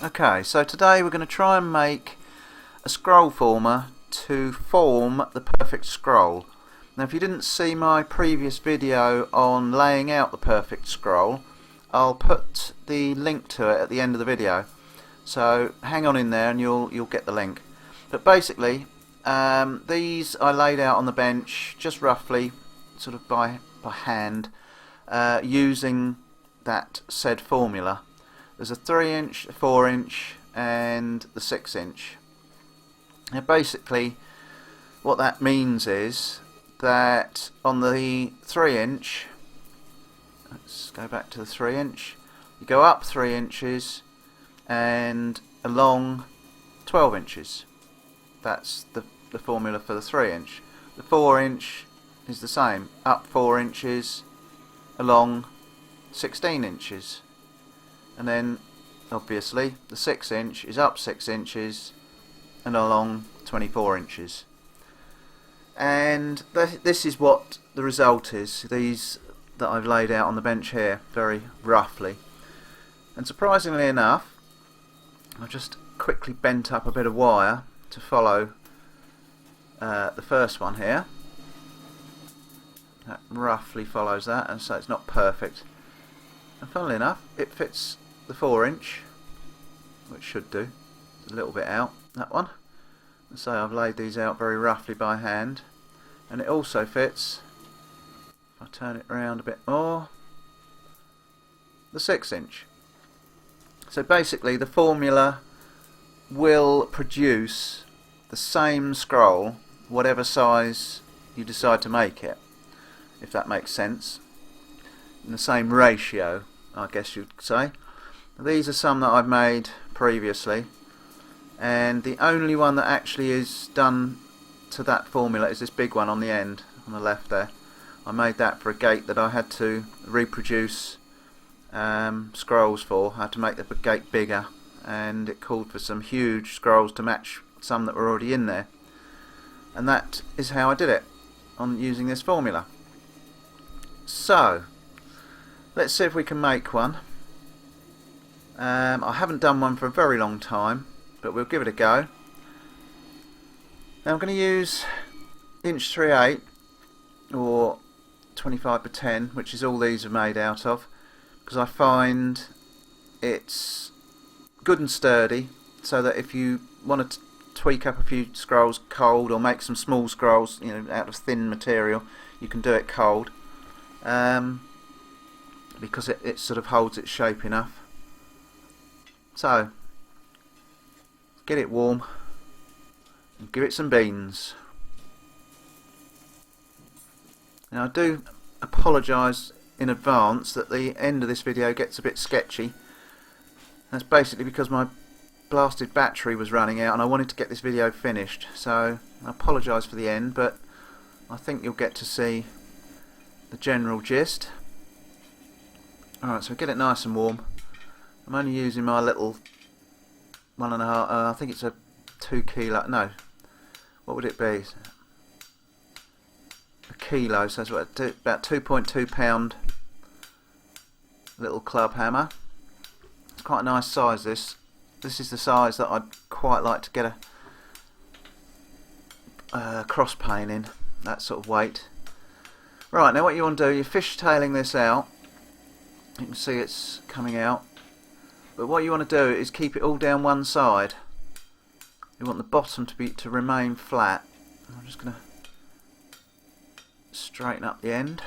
Okay, so today we're going to try and make a scroll former to form the perfect scroll. Now if you didn't see my previous video on laying out the perfect scroll, I'll put the link to it at the end of the video. So hang on in there and you'll get the link. But basically these I laid out on the bench just roughly sort of by hand using that said formula. There's a 3-inch, a 4-inch and the 6-inch. Now basically what that means is that on the 3-inch, let's go back to the 3-inch, you go up 3 inches and along 12 inches. That's the formula for the 3-inch. The 4-inch is the same, up 4 inches along 16 inches. And then obviously the 6-inch is up 6 inches and along 24 inches. And this is what the result is, these that I've laid out on the bench here very roughly. And surprisingly enough, I've just quickly bent up a bit of wire to follow the first one here. That roughly follows that, and so it's not perfect. And funnily enough, it fits the 4-inch, which should do. It's a little bit out, that one. And so I've laid these out very roughly by hand, and it also fits, if I turn it around a bit more, the 6-inch. So basically the formula will produce the same scroll whatever size you decide to make it, if that makes sense, in the same ratio, I guess you'd say. These are some that I've made previously, and the only one that actually is done to that formula is this big one on the end, on the left there. I made that for a gate that I had to reproduce scrolls for. I had to make the gate bigger, and it called for some huge scrolls to match some that were already in there. And that is how I did it, on using this formula. So, let's see if we can make one. I haven't done one for a very long time, but we'll give it a go. Now I'm going to use inch 3/8 or 25 by 10, which is all these are made out of, because I find it's good and sturdy, so that if you want to tweak up a few scrolls cold or make some small scrolls, you know, out of thin material, you can do it cold, because it sort of holds its shape enough. So, get it warm and give it some beans. Now I do apologise in advance that the end of this video gets a bit sketchy. That's basically because my blasted battery was running out and I wanted to get this video finished, so I apologise for the end, but I think you'll get to see the general gist. Alright, so get it nice and warm. I'm only using my little 1.5, I think it's a 2 kilo, no, what would it be? A kilo, so it's about 2.2 pound little club hammer. It's quite a nice size, this. This is the size that I'd quite like to get a cross pane in, that sort of weight. Right, now what you want to do, you're fishtailing this out. You can see it's coming out. But what you want to do is keep it all down one side. You want the bottom to remain flat. I'm just going to straighten up the end.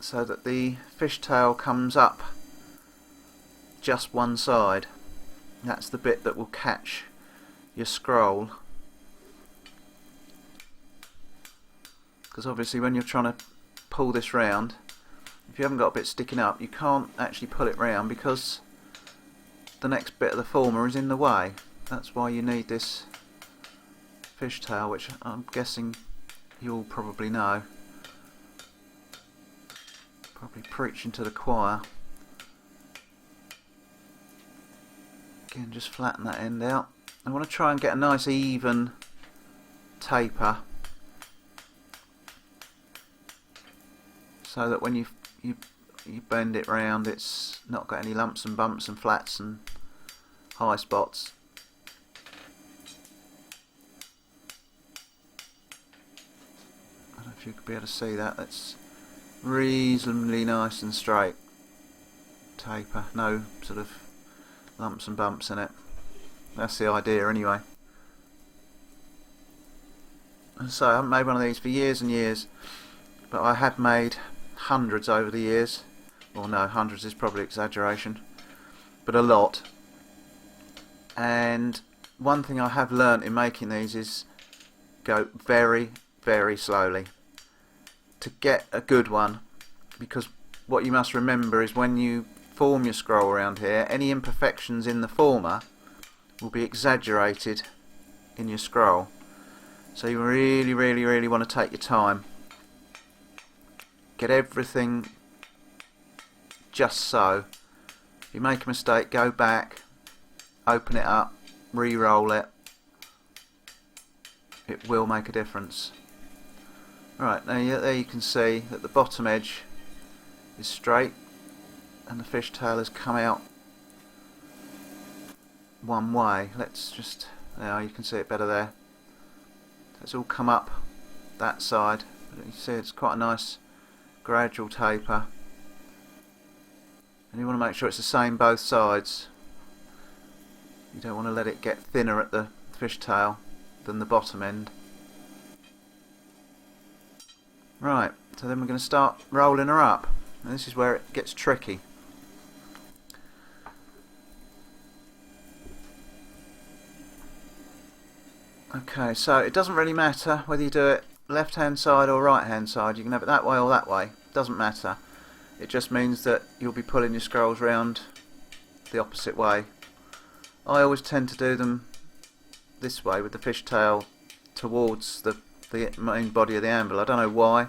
So that the fishtail comes up just one side. That's the bit that will catch your scroll. Because obviously when you're trying to pull this round, if you haven't got a bit sticking up, you can't actually pull it round because the next bit of the former is in the way. That's why you need this fishtail, which I'm guessing you all probably know. Probably preaching to the choir. Again, just flatten that end out. I want to try and get a nice even taper, so that when you you bend it round, it's not got any lumps and bumps and flats and high spots. I don't know if you could be able to see that. That's reasonably nice and straight taper, no sort of lumps and bumps in it. That's the idea anyway. And so I haven't made one of these for years and years, but I have made hundreds over the years. Well, no, hundreds is probably exaggeration, but a lot. And one thing I have learnt in making these is go very, very slowly to get a good one, because what you must remember is when you form your scroll around here, any imperfections in the former will be exaggerated in your scroll. So you really, really, really want to take your time. Get everything just so. If you make a mistake, go back, open it up, re-roll it. It will make a difference. Right, now there you can see that the bottom edge is straight and the fishtail has come out one way. Let's just, now you can see it better there. It's all come up that side. But you see it's quite a nice gradual taper. And you want to make sure it's the same both sides. You don't want to let it get thinner at the fishtail than the bottom end. Right, so then we're going to start rolling her up. And this is where it gets tricky. Okay, so it doesn't really matter whether you do it left hand side or right hand side. You can have it that way or that way. Doesn't matter. It just means that you'll be pulling your scrolls round the opposite way. I always tend to do them this way with the fishtail towards the main body of the anvil. I don't know why.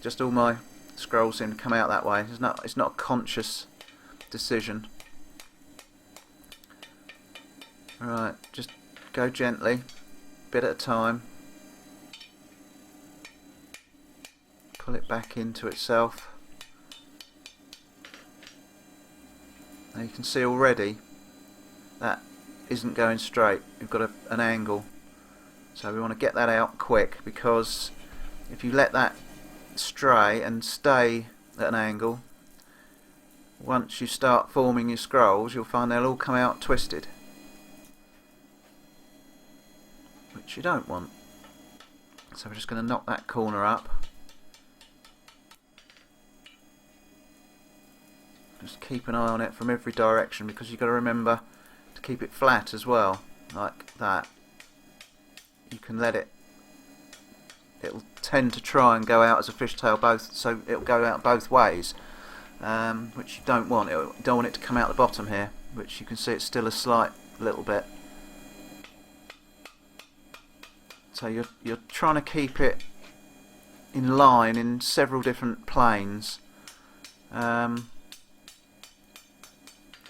Just all my scrolls seem to come out that way. It's not a conscious decision. Right, just go gently, bit at a time. Pull it back into itself. Now you can see already that isn't going straight. You've got an angle. So we want to get that out quick, because if you let that stray and stay at an angle, once you start forming your scrolls, you'll find they'll all come out twisted, which you don't want. So we're just going to knock that corner up. Just keep an eye on it from every direction, because you've got to remember to keep it flat as well, like that. You can let it'll tend to try and go out as a fishtail both, so it'll go out both ways, which you don't want. You don't want it to come out the bottom here, which you can see it's still a slight little bit. So you're trying to keep it in line in several different planes.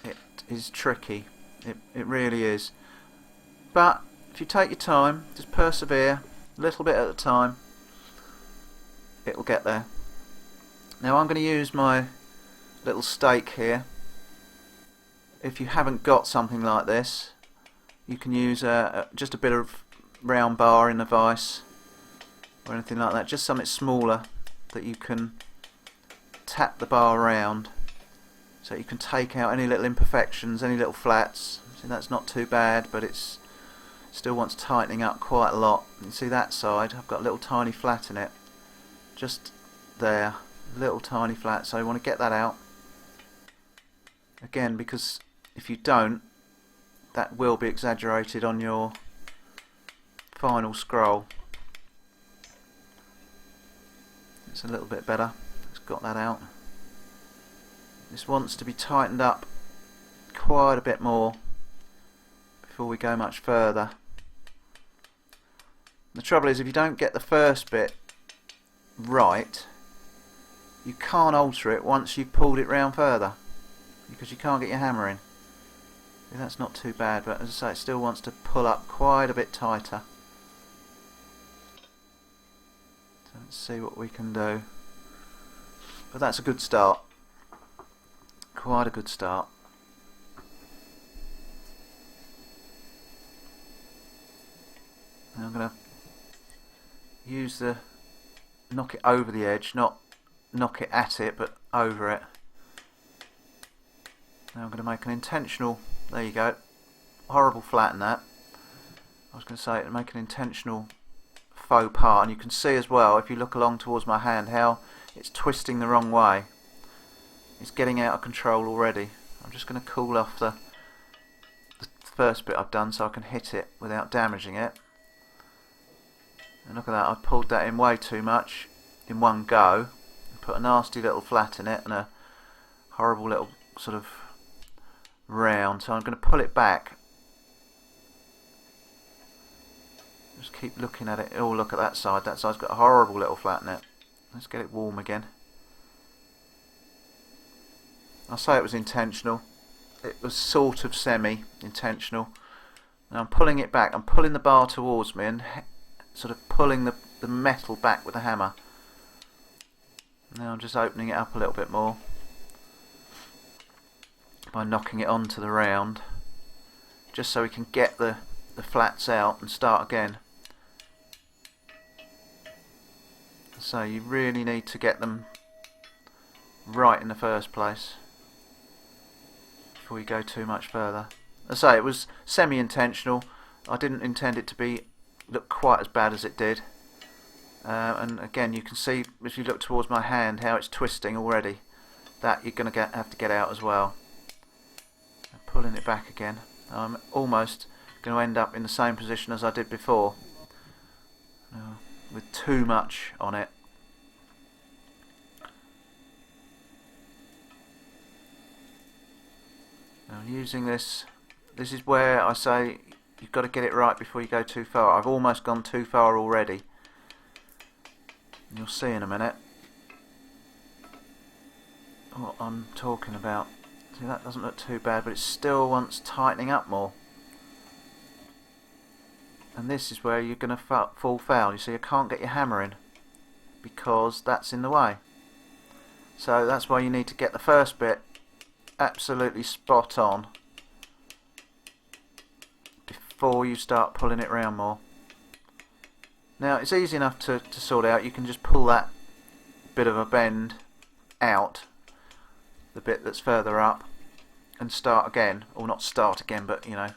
It is tricky. It really is. But if you take your time, just persevere, a little bit at a time, it will get there. Now I'm going to use my little stake here. If you haven't got something like this, you can use just a bit of round bar in the vise or anything like that, just something smaller that you can tap the bar around so you can take out any little imperfections, any little flats. See, that's not too bad, but it's still wants tightening up quite a lot. You can see that side, I've got a little tiny flat in it, just there, little tiny flat, so you want to get that out again, because if you don't, that will be exaggerated on your final scroll. It's a little bit better. It's got that out. This wants to be tightened up quite a bit more before we go much further. The trouble is, if you don't get the first bit right, you can't alter it once you've pulled it round further, because you can't get your hammer in. That's not too bad, but as I say, it still wants to pull up quite a bit tighter. So let's see what we can do. But that's a good start. quite a good start. Now I'm going to use the knock it over the edge, not knock it at it, but over it. Now I'm going to make an intentional, there you go, horrible flatten that. I was going to say, make an intentional faux pas, and you can see as well, if you look along towards my hand, how it's twisting the wrong way. It's getting out of control already. I'm just going to cool off the first bit I've done so I can hit it without damaging it. And look at that, I've pulled that in way too much in one go. Put a nasty little flat in it and a horrible little sort of round. So I'm going to pull it back. Just keep looking at it. Oh, look at that side. That side's got a horrible little flat in it. Let's get it warm again. I'll say it was intentional. It was sort of semi-intentional. Now I'm pulling it back. I'm pulling the bar towards me and sort of pulling the metal back with the hammer. Now I'm just opening it up a little bit more by knocking it onto the round, just so we can get the flats out and start again. So you really need to get them right in the first place before you go too much further. As I say, it was semi-intentional. I didn't intend it to look quite as bad as it did. And again, you can see if you look towards my hand how it's twisting already. That you're going to have to get out as well. And pulling it back again. I'm almost going to end up in the same position as I did before, with too much on it. Now using this is where I say you've got to get it right before you go too far. I've almost gone too far already. You'll see in a minute what I'm talking about. See, that doesn't look too bad, but it still wants tightening up more. And this is where you're going to fall foul. You see, you can't get your hammer in because that's in the way. So that's why you need to get the first bit absolutely spot on before you start pulling it round more. Now it's easy enough to sort out. You can just pull that bit of a bend out, the bit that's further up, and start again, or not start again, but you know,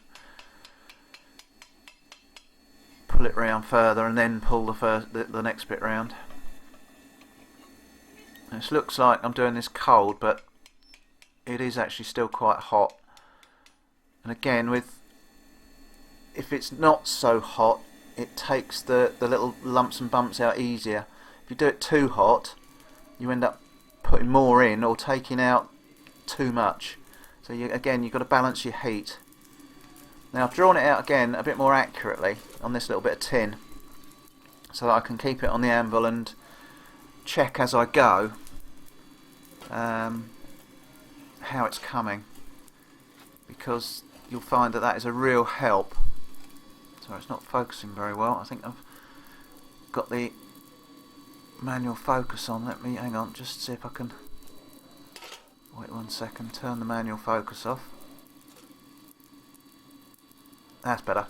pull it round further and then pull the next bit round. This looks like I'm doing this cold, but it is actually still quite hot. And again, if it's not so hot, it takes the little lumps and bumps out easier. If you do it too hot, you end up putting more in or taking out too much. So again, you've got to balance your heat. Now I've drawn it out again a bit more accurately on this little bit of tin, so that I can keep it on the anvil and check as I go how it's coming, because you'll find that is a real help. Sorry, it's not focusing very well. I think I've got the manual focus on. Let me, hang on, just see if I can, wait 1 second, turn the manual focus off. That's better.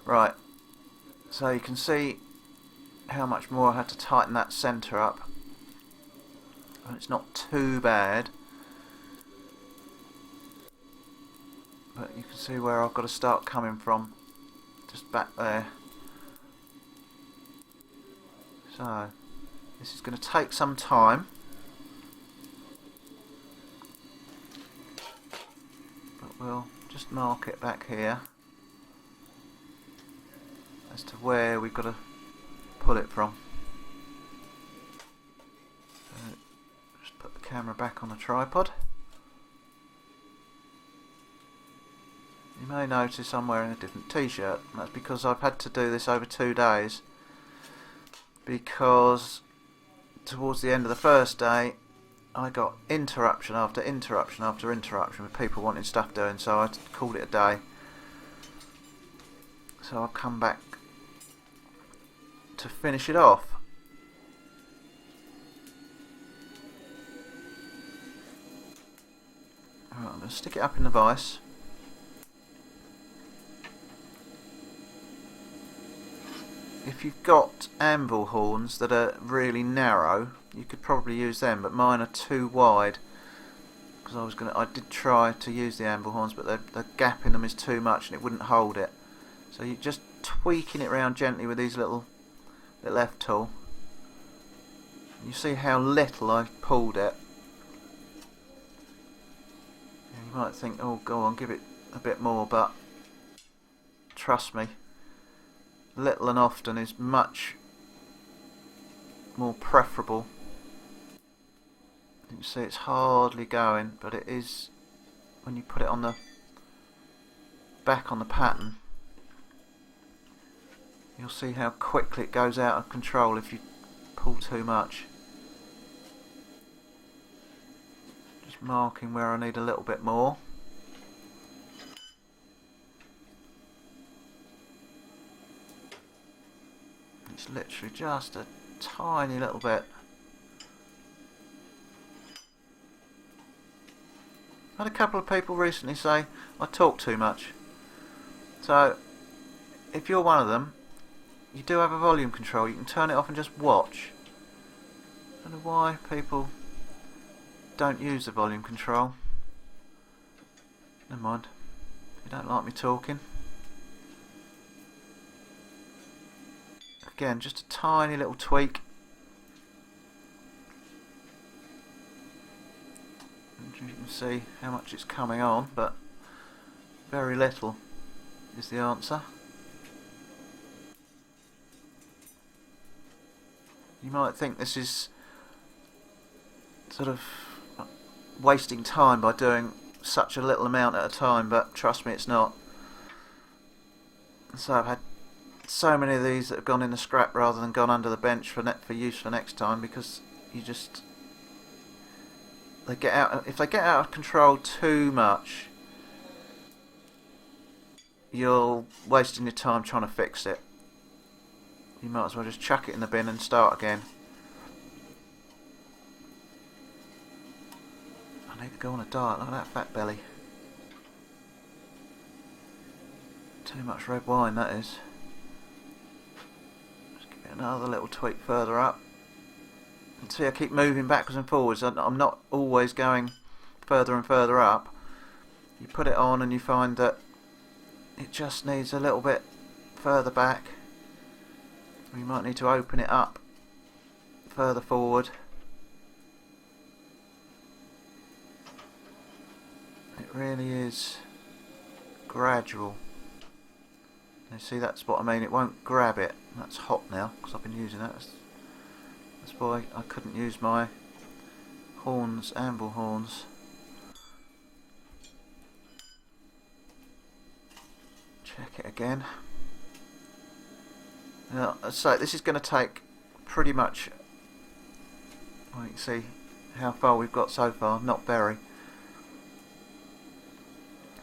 Right, so you can see how much more I had to tighten that centre up. And it's not too bad, but you can see where I've got to start coming from. Just back there. So this is going to take some time, but we'll just mark it back here as to where we've got to pull it from. So just put the camera back on the tripod. You may notice I'm wearing a different t-shirt. That's because I've had to do this over 2 days, because towards the end of the first day I got interruption after interruption after interruption with people wanting stuff doing, so I called it a day. So I'll come back to finish it off. I'll stick it up in the vise. If you've got anvil horns that are really narrow, you could probably use them, but mine are too wide. Because I did try to use the anvil horns, but the gap in them is too much and it wouldn't hold it. So you're just tweaking it around gently with these little F tool. You see how little I pulled it. You might think, oh, go on, give it a bit more, but trust me, little and often is much more preferable. You can see it's hardly going, but it is when you put it on the back on the pattern. You'll see how quickly it goes out of control if you pull too much. Just marking where I need a little bit more. It's literally just a tiny little bit. I had a couple of people recently say I talk too much. So if you're one of them, you do have a volume control. You can turn it off and just watch. I don't know why people don't use the volume control. Never mind. You don't like me talking. Again, just a tiny little tweak. And you can see how much it's coming on, but very little is the answer. You might think this is sort of wasting time by doing such a little amount at a time, but trust me, it's not. So I've had so many of these that have gone in the scrap rather than gone under the bench for use for next time, because you just if they get out of control too much, you're wasting your time trying to fix it. You might as well just chuck it in the bin and start again. I need to go on a diet. Look at that fat belly. Too much red wine, that is. Just give it another little tweak further up. And see, I keep moving backwards and forwards. I'm not always going further and further up. You put it on and you find that it just needs a little bit further back. We might need to open it up further forward. It really is gradual. You see, that's what I mean, it won't grab it. That's hot now because I've been using it. That's why I couldn't use my horns, anvil horns. Check it again. Now, so this is going to take pretty much, well, you can see how far we've got so far, not very.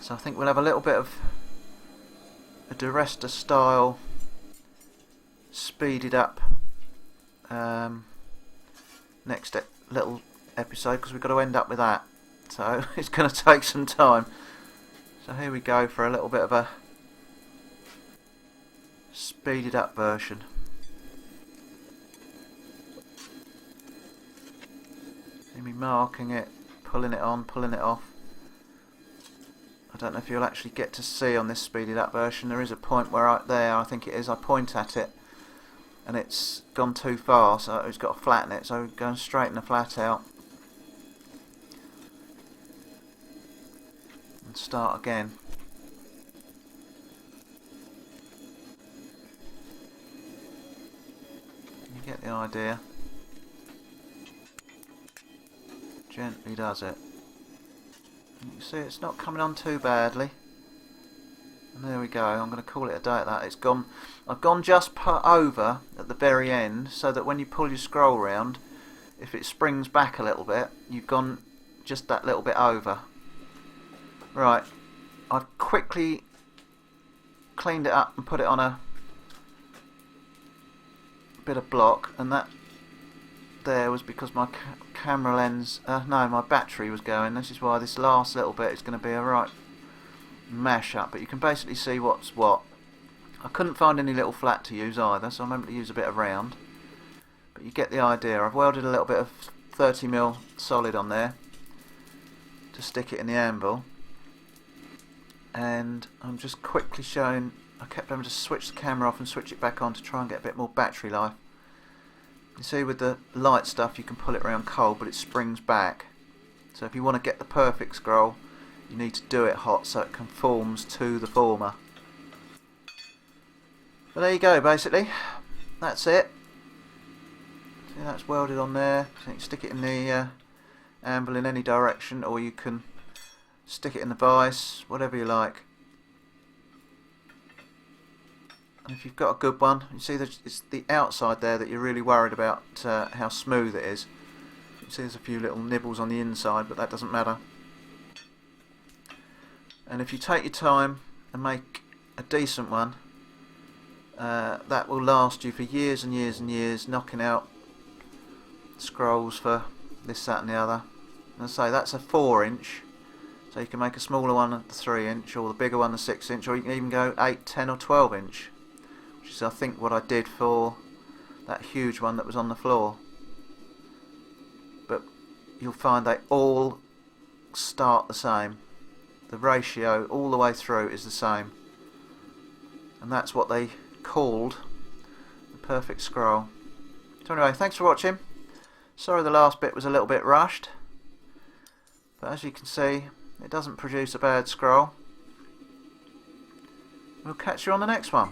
So I think we'll have a little bit of a Duresta style speeded up next little episode, because we've got to end up with that. So it's going to take some time. So here we go for a little bit of a speeded up version. See me marking it, pulling it on, pulling it off. I don't know if you'll actually get to see on this speeded up version. There is a point where I think it is, I point at it and it's gone too far, so it's got to flatten it, so we're going to straighten the flat out and start again. You get the idea. Gently does it. You can see it's not coming on too badly. And there we go. I'm going to call it a day at that. It's gone. I've gone just over at the very end, so that when you pull your scroll round, if it springs back a little bit, you've gone just that little bit over. Right. I've quickly cleaned it up and put it on a bit of block, and that there was because my camera lens, no, my battery was going. This is why this last little bit is going to be a right mash up, but you can basically see what's what. I couldn't find any little flat to use either, so I'm able to use a bit of round, but you get the idea. I've welded a little bit of 30mm solid on there to stick it in the anvil, and I'm just quickly showing. I kept having to switch the camera off and switch it back on to try and get a bit more battery life. You see, with the light stuff you can pull it around cold, but it springs back, so if you want to get the perfect scroll you need to do it hot so it conforms to the former. But there you go, basically that's it. See, that's welded on there, so you can stick it in the anvil in any direction, or you can stick it in the vise, whatever you like. And if you've got a good one, you see it's the outside there that you're really worried about how smooth it is. You see there's a few little nibbles on the inside, but that doesn't matter. And if you take your time and make a decent one, that will last you for years and years and years, knocking out scrolls for this, that and the other. And I say that's a 4-inch, so you can make a smaller one at the 3-inch, or the bigger one the 6-inch, or you can even go 8, 10 or 12-inch, which is I think what I did for that huge one that was on the floor. But you'll find they all start the same. The ratio all the way through is the same, and that's what they called the perfect scroll. So anyway, thanks for watching. Sorry the last bit was a little bit rushed, but as you can see it doesn't produce a bad scroll. We'll catch you on the next one.